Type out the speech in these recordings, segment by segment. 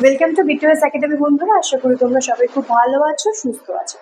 Welcome to BTS academy বন্ধুরা, আশা করি তোমরা সবাই খুব ভালো আছো, সুস্থ আছো।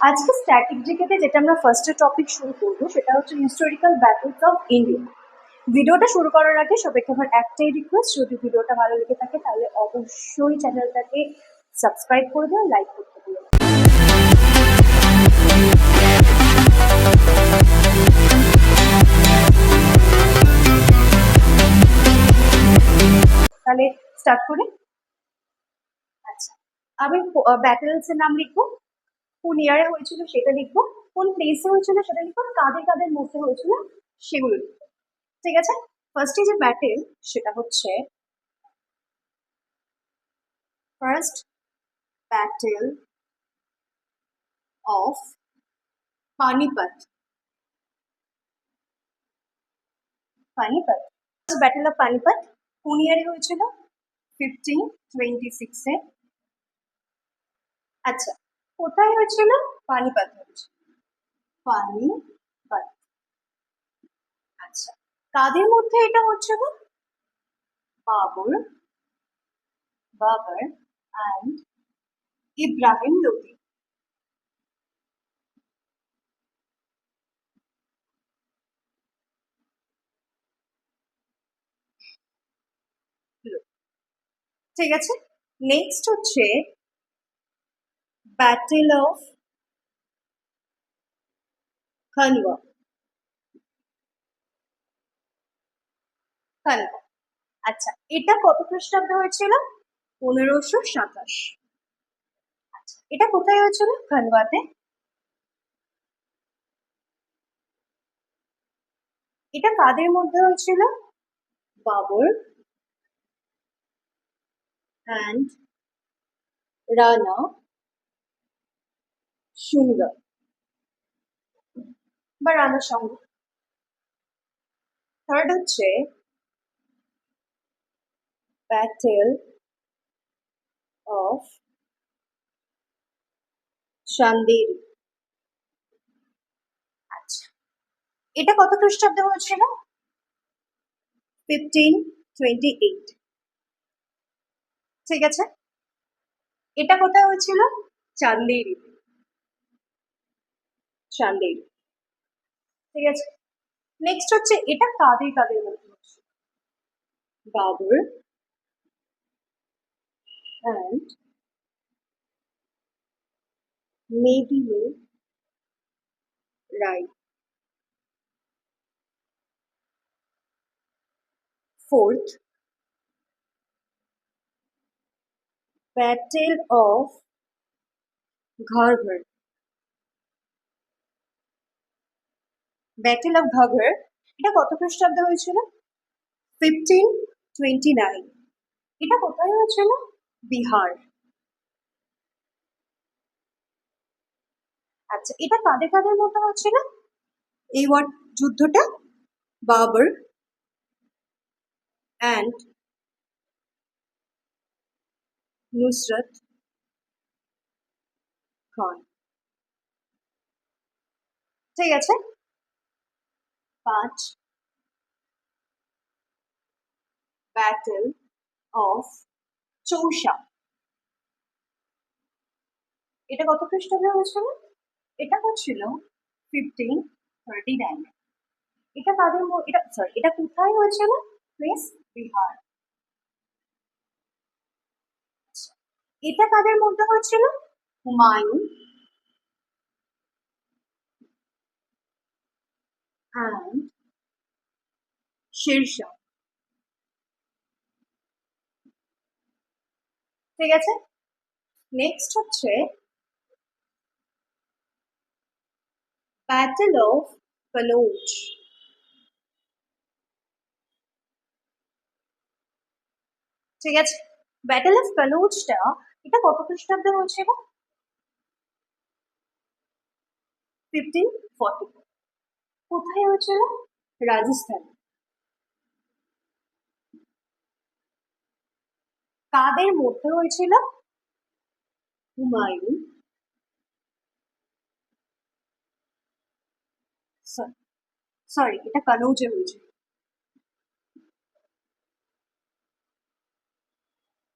আজকে স্ট্যাটিক জিকেতে যেটা আমরা ফার্স্টে টপিক শুরু করবো সেটা হচ্ছে হিস্টোরিক্যাল ব্যাটলস অফ ইন্ডিয়া। ভিডিওটা শুরু করার আগে সবাইকে আমার একটাই রিকোয়েস্ট, যদি ভিডিওটা ভালো লেগে থাকে তাহলে অবশ্যই চ্যানেলটাকে সাবস্ক্রাইব করে দিও, লাইক করতে দিও। তাহলে স্টার্ট করি। আচ্ছা, আমি ব্যাটেলস এর নাম লিখবো, কোন ইয়ারে হয়েছিল সেটা লিখবো, কোন প্লেসে হয়েছিল সেটা লিখবো, কাদের কাদের মধ্যে হয়েছিল সেগুলো লিখবো। ঠিক আছে, ফার্স্টে যে ব্যাটেল সেটা হচ্ছে first battle of Panipat. Panipat, battle of Panipat কোন ইয়ারে হয়েছিল? 1526-এ। আচ্ছা, কোথায় হয়েছিল? পানিপত হয়েছিল, পানিপত। আচ্ছা, কাদের মধ্যে এটা হচ্ছিল? বাবর বাবর অ্যান্ড ইব্রাহিম লোদি। ঠিক আছে, নেক্সট হচ্ছে ব্যাটেল অফ খানওয়া। খানওয়া, আচ্ছা, এটা কত খ্রিস্টাব্দে হয়েছিল? 1527। আচ্ছা, এটা কোথায় হয়েছিল? খানওয়াতে। এটা কাদের মধ্যে হয়েছিল? বাবর অ্যান্ড রানা সুঙ্গা বা রানা সঙ্গ। থার্ড হচ্ছে ব্যাটেল অফ চান্দেরি। আচ্ছা, এটা কত খ্রিস্টাব্দে হয়েছিল? 1528। ঠিক আছে, এটা কোথায় হয়েছিল? চান্দেরি। চান্দেরি, ঠিক আছে। নেক্সট হচ্ছে এটা কাদের কাদের মধ্যে হয়েছিল? Babur and Medini Rai. Fourth battle of Ghaghra. Battle of Ghaghra এটা কত খ্রিস্টাব্দে হয়েছিল? 1529। এটা কোথায় হয়েছিল? বিহার। আচ্ছা, এটা কাদের কাদের মধ্যে হয়েছিল এই যুদ্ধটা? বাবর অ্যান্ড নুসরত খান। ঠিক আছে, 5 ব্যাটেল অফ চৌসা। এটা কত খ্রিস্টাব্দে হয়েছিল? এটা হচ্ছিল 1539। এটা কাদের এটা সরি, এটা কোথায় হয়েছিল? প্লেস বিহার। এটা কাদের মধ্যে হয়েছিল? হুমায়ুন অ্যান্ড শেরশাহ। ঠিক আছে, নেক্সট হচ্ছে ব্যাটেল অফ কনৌজ। ঠিক আছে, ব্যাটেল অফ কনৌজটা এটা কত খ্রিস্টাব্দে হয়েছিল? 1544। কোথায় হয়েছিল? রাজস্থান। কাদের মধ্যে হয়েছিল? হুমায়ুন সরি, এটা কনৌজে হয়েছিল।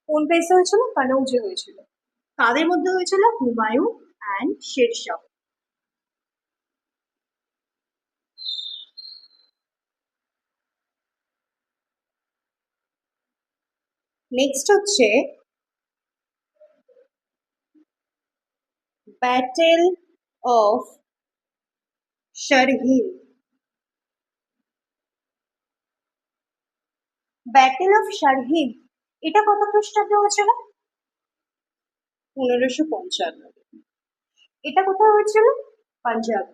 কোন প্লেসে হয়েছিল? কানৌজে হয়েছিল। কাদের মধ্যে হয়েছিল? হুমায়ুন অ্যান্ড শেরশাহ। নেক্সট হচ্ছে ব্যাটেল অফ শারহিল। ব্যাটেল অফ শারহিল এটা কত খ্রিস্টাব্দে হয়েছিল? 1555। এটা কোথায় হয়েছিল? পাঞ্জাব।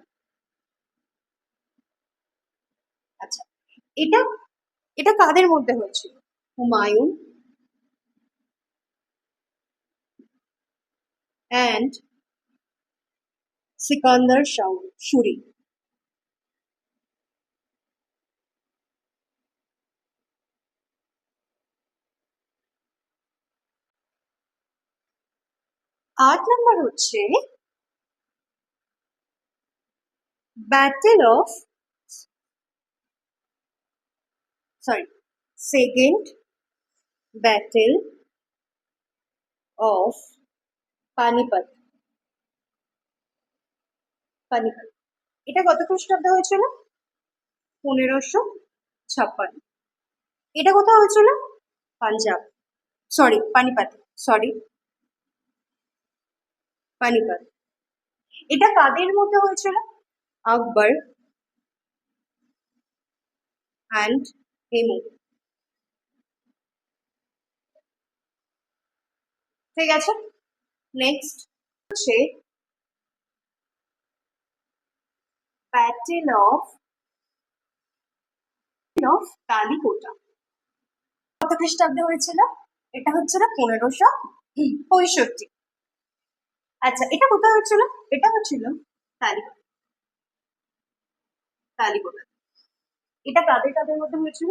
আচ্ছা, এটা এটা কাদের মধ্যে হয়েছিল? হুমায়ুন অ্যান্ড সিকান্দার সুরি। আট নাম্বার হচ্ছে battle of second battle of Panipat. Panipat এটা কত খ্রিস্টাব্দে হয়েছিল? 1556। এটা কোথায় হয়েছিল? পাঞ্জাব। পানিপত। সরি, পানিপত। এটা কাদের মধ্যে হয়েছিল? আকবর অ্যান্ড হেমু। ঠিক আছে, নেক্সট হচ্ছে ব্যাটেল অফ কালিকোটা। কত খ্রিস্টাব্দে হয়েছিল? এটা হচ্ছিল 1565। আচ্ছা, এটা কোথায় হচ্ছিল? এটা হচ্ছিল কালিকোটা। এটা কাদের কাদের মধ্যে হয়েছিল?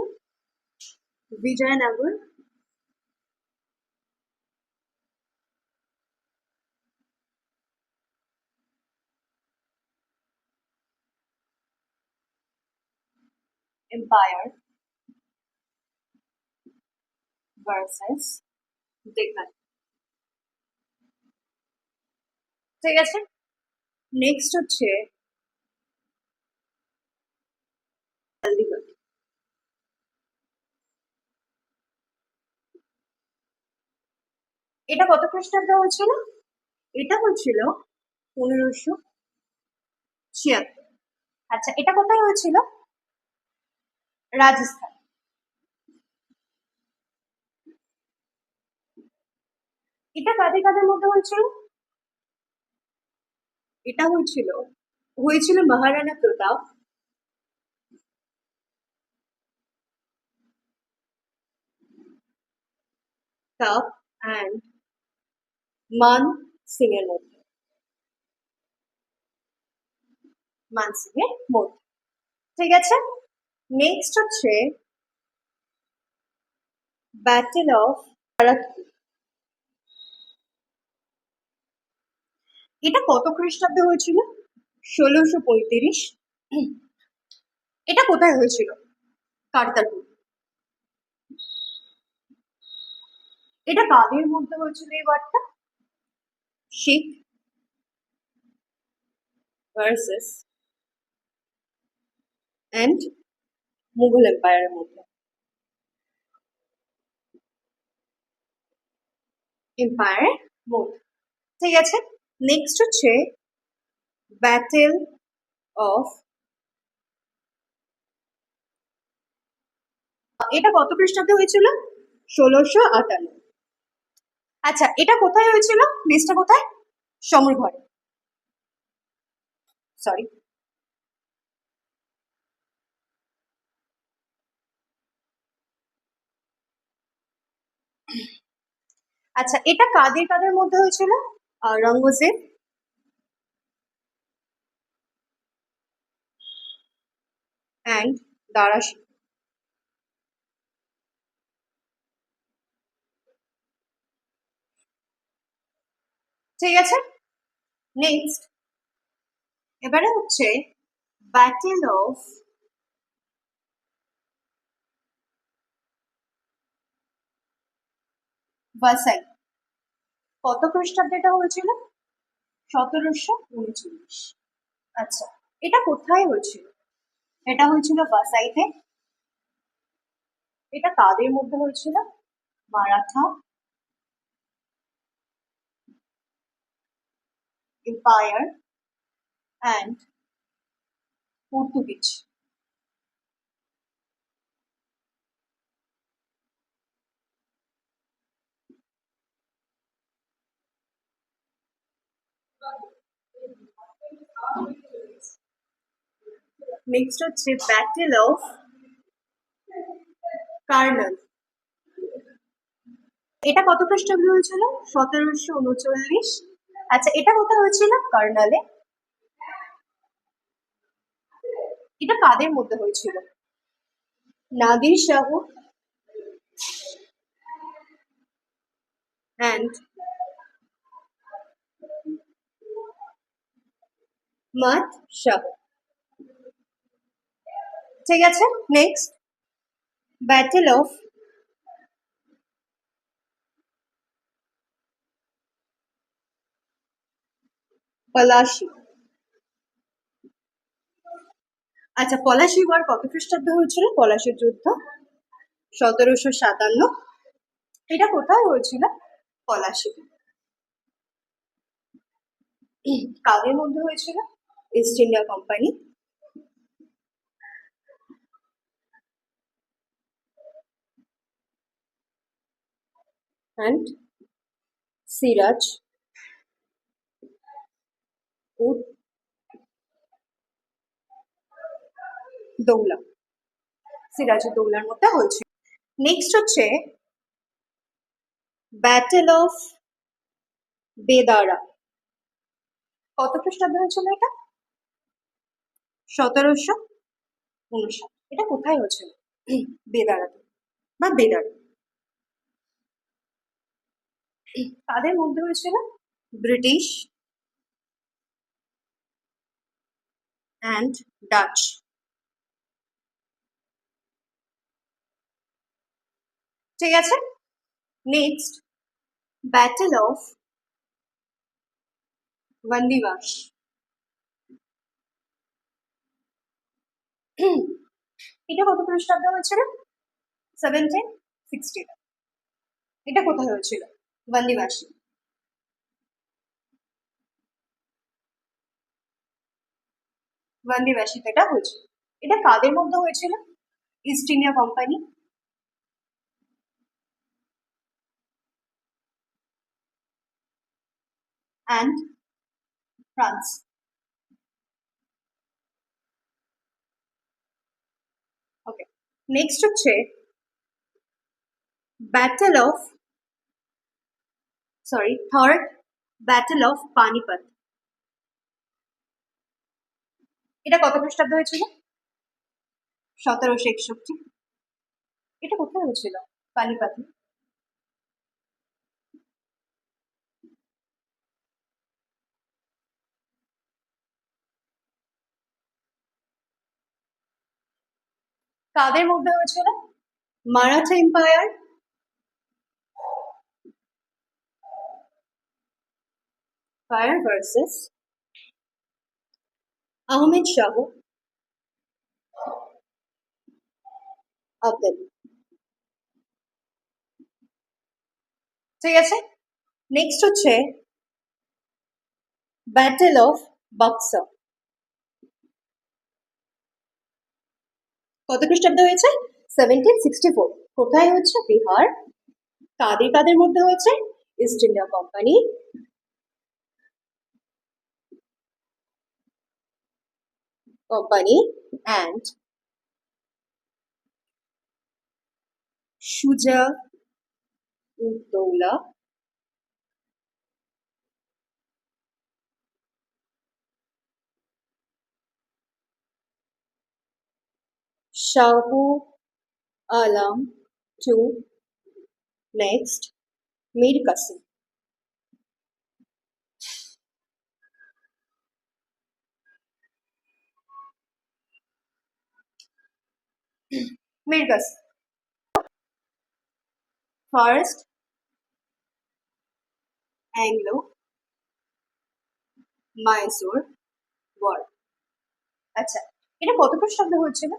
Vijayanagar empire versus Deccan. ঠিক আছে, নেক্সট হচ্ছে হালদিঘাট। এটা কত খ্রিস্টাব্দে হয়েছিল? এটা হচ্ছিল 1576। আচ্ছা, এটা কোথায় হয়েছিল? রাজস্থান। এটা কাদের কাদের মধ্যে হয়েছিল? এটা হয়েছিল মহারাণা প্রতাপ অ্যান্ড মান সিং এর মধ্যে। মান সিং এর মধ্যে। ঠিক আছে, নেক্সট হচ্ছে ব্যাটেল অফ ব্যারাকপুর। এটা কত খ্রিস্টাব্দে হয়েছিল? 1635। এটা কোথায় হয়েছিল? কারতারপুর। এটা কাদের মধ্যে হয়েছিল এই ওয়ারটা? শিখ ভার্সেস অ্যান্ড মুঘল এম্পায়ারের মধ্যে। এম্পায়ারের মধ্যে। ঠিক আছে, নেক্সট হচ্ছে ব্যাটেল অফ, এটা কত খ্রিস্টাব্দে হয়েছিল? 1658। আচ্ছা, এটা কোথায় হয়েছিল? প্লেসটা কোথায়? সমরঘরে। সরি। আচ্ছা, এটা কাদের কাদের মধ্যে হয়েছিল? রঙ্গজেব অ্যান্ড দারা সিং। ঠিক আছে, নেক্সট এবারে হচ্ছে ব্যাটেল অফ ভার্সাই কত খ্রিস্টাব্দে এটা হয়েছিল? 1739। আচ্ছা, এটা কোথায় হয়েছিল? এটা হয়েছিল ভার্সাইতে। এটা কাদের মধ্যে হয়েছিল? Maratha empire and Portuguese. Next হচ্ছে ব্যাটেল অফ কার্নাল। এটা কত খ্রিস্টাব্দে হয়েছিল? 1739। আচ্ছা, এটা কোথায় হয়েছিল? কার্নালে। এটা কাদের মধ্যে হয়েছিল? নাদির শাহ অ্যান্ড মাদ শাহ। ঠিক আছে, নেক্সট ব্যাটেল অফ পলাশি। আচ্ছা, পলাশি ওয়ার কত খ্রিস্টাব্দে হয়েছিল? পলাশির যুদ্ধ 1757। এটা কোথায় হয়েছিল? পলাশি। কাদের মধ্যে হয়েছিল? East India Company and Siraj ud Daulah. সিরাজউদ্দৌলার মধ্যে হয়েছিল। নেক্সট হচ্ছে ব্যাটেল অফ বেদারা। কত খ্রিস্টাব্দে হয়েছিল এটা? 1759। এটা কোথায় হয়েছিল? বেদারাতে বা বেদার। কাদের মধ্যে হয়েছিল? British and Dutch. ঠিক আছে, নেক্সট ব্যাটেল অফ বন্দিবাস। এটা কত খ্রিস্টাব্দে হয়েছিল? 1760। এটা কোথায় হয়েছিল? বন্দিবাসী। বন্দিবাসীতে এটা হয়েছিল। এটা কাদের মধ্যে হয়েছিল? East India Company and France. Okay, next হচ্ছে battle of third battle of Panipat. এটা কত খ্রিস্টাব্দে হয়েছিল? 1761। এটা কোথায় হয়েছিল? পানিপথে। কাদের মধ্যে হয়েছিল? Maratha empire versus Ahmed Shah Abdali. ঠিক আছে, নেক্সট হচ্ছে ব্যাটেল অফ বাক্সা। কত খ্রিস্টাব্দে হয়েছে? 1764। কোথায় হচ্ছে? বিহার। কাদের কাদের মধ্যে হয়েছে? East India Company and Shuja Uddaula Shah Alam two. Next Mir Qasim. Mir Qasim first Anglo Mysore war. আচ্ছা, এটা কত খ্রিস্টাব্দে হয়েছিল?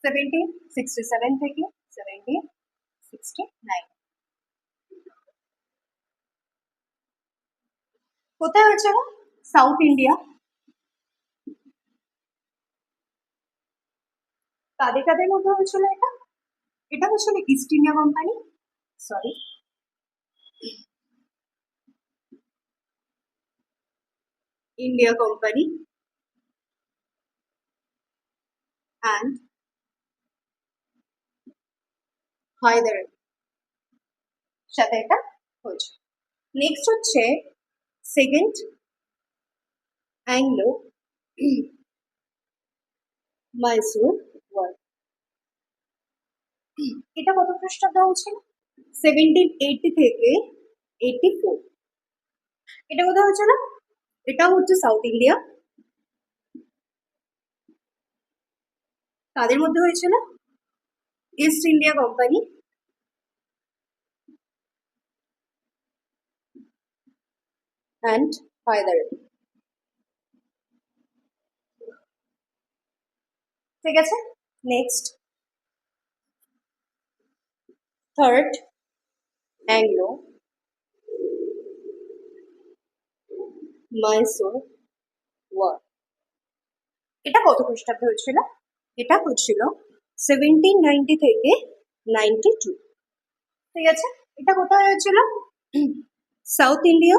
1767 থেকে 1769। কোথায় হয়েছিল? South India. কাদের কাদের মধ্যে হয়েছিল এটা? এটা হয়েছিল East India Company, sorry, India Company and Haidar সাথে এটা হয়েছে। নেক্সট হচ্ছে সেকেন্ড অ্যাংলো মাইসোর ওয়ার। এটা কত খ্রিস্টাব্দে হয়েছিল? 1780 থেকে 84। এটা কোথায় হয়েছিল? এটা হচ্ছে সাউথ ইন্ডিয়া। তাদের মধ্যে হয়েছিল East India Company and Haidar. ঠিক আছে, next third Anglo Mysore war. এটা কত খ্রিস্টাব্দে হয়েছিল? এটা হচ্ছিল 1790 থেকে 92। ঠিক আছে, এটা কোথায় হয়েছিল? South India.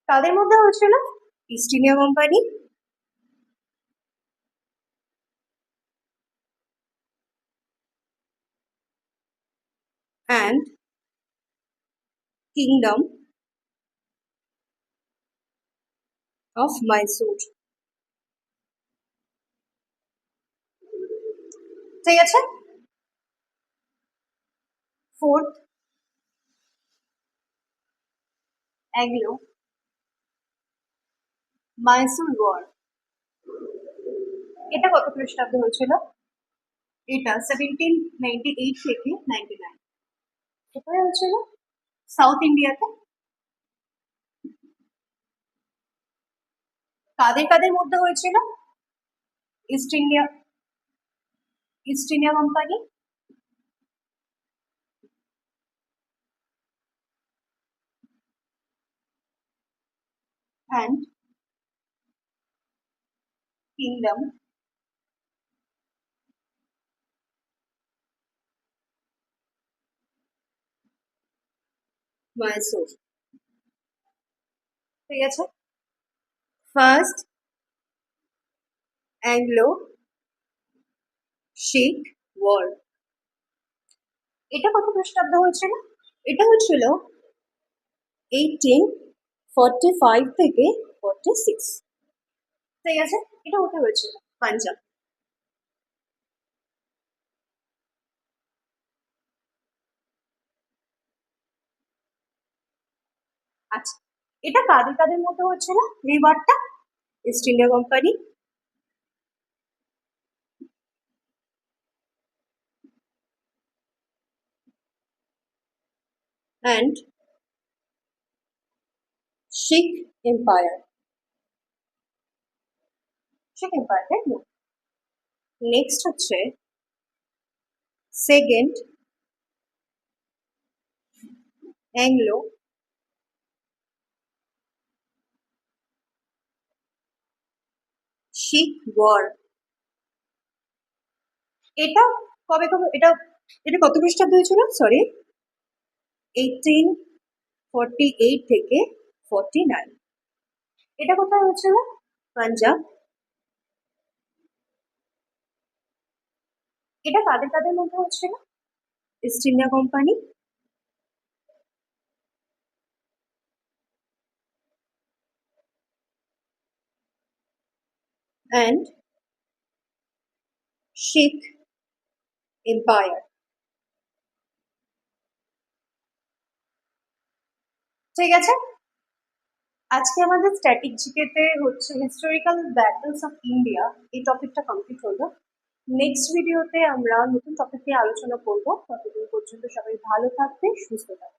তাদের মধ্যে হয়েছিল East India Company and kingdom of Mysore. ঠিক আছে, ফোর্থ অ্যাংলো মাইসোর ওয়ার। এটা কত খ্রিস্টাব্দে হয়েছিল? এটা 1798 থেকে 99। কোথায় হয়েছিল? সাউথ ইন্ডিয়াতে। কাদের কাদের মধ্যে হয়েছিল? East India Company and kingdom Mysore. ঠিক আছে, ফার্স্ট অ্যাংলো শিখ ওয়ার। এটা কত খ্রিস্টাব্দে হয়েছিল? এটা হয়েছিল 1845 থেকে 46। ঠিক আছে, এটা কোথায় হয়েছিল? পাঞ্জাব। আচ্ছা, এটা কাদের কাদের মধ্যে হয়েছিল এই ওয়ারটা? East India Company and Sikh empire. Sikh empire, তাই না? নেক্সট হচ্ছে সেকেন্ড অ্যাংলো শিখ ওয়ার। এটা কবে কবে এটা এটা কত খ্রিস্টাব্দে হয়েছিল? সরি, 1848 থেকে 49। এটা কোথায় হয়েছিল? পাঞ্জাব। এটা কাদের কাদের মধ্যে হচ্ছিল? East India Company and Sikh empire. ঠিক আছে, আজকে আমাদের স্ট্যাটিক জিকেতে হচ্ছে হিস্টোরিক্যাল ব্যাটলস অফ ইন্ডিয়া এই টপিকটা কমপ্লিট হলো। নেক্সট ভিডিওতে আমরা নতুন টপিক নিয়ে আলোচনা করবো। ততদিন পর্যন্ত সবাই ভালো থাকবে, সুস্থ থাকবে।